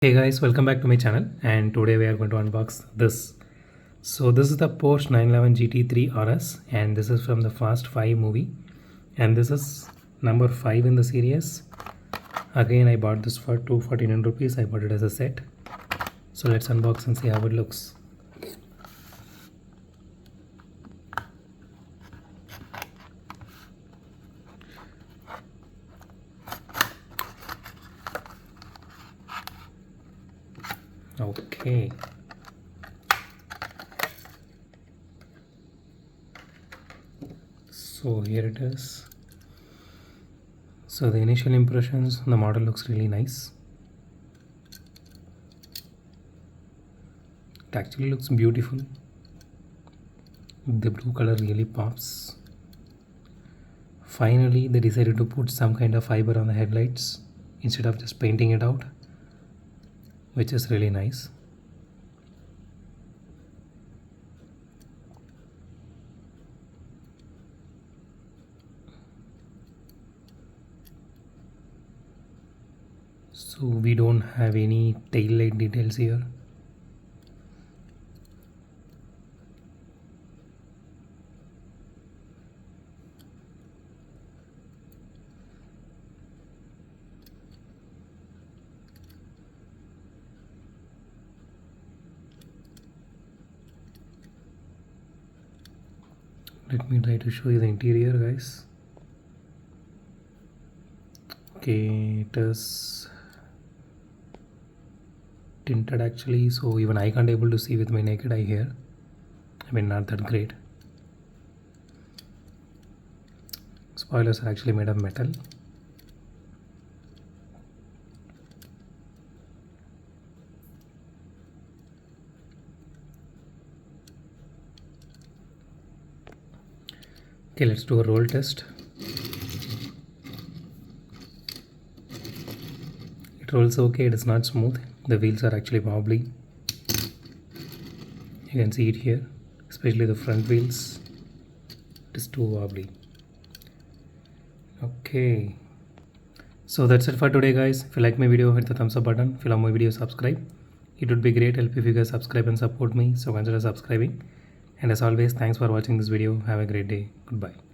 Hey guys, welcome back to my channel, and today we are going to unbox this. So this is the Porsche 911 GT3 RS, and this is from the Fast 5 movie, and this is number 5 in the series. Again, I bought this for 249 rupees. I bought it as a set. So let's unbox and see how it looks. Okay. So here it is. So the initial impressions, the model looks really nice. It actually looks beautiful. The blue color really pops. Finally, they decided to put some kind of fiber on the headlights instead of just painting it out, which is really nice. So we don't have any tail light details here. Let me try to show you the interior, guys. Okay, it is tinted actually, so even I can't able to see with my naked eye here. I mean, not that great. Spoilers are actually made of metal. Okay, let's do a roll test. It rolls okay, it is not smooth. The wheels are actually wobbly. You can see it here, especially the front wheels. It is too wobbly. Okay. So that's it for today, guys. If you like my video, hit the thumbs up button. If you love my video, subscribe. It would be great help if you guys subscribe and support me. So consider subscribing. And as always, thanks for watching this video. Have a great day. Goodbye.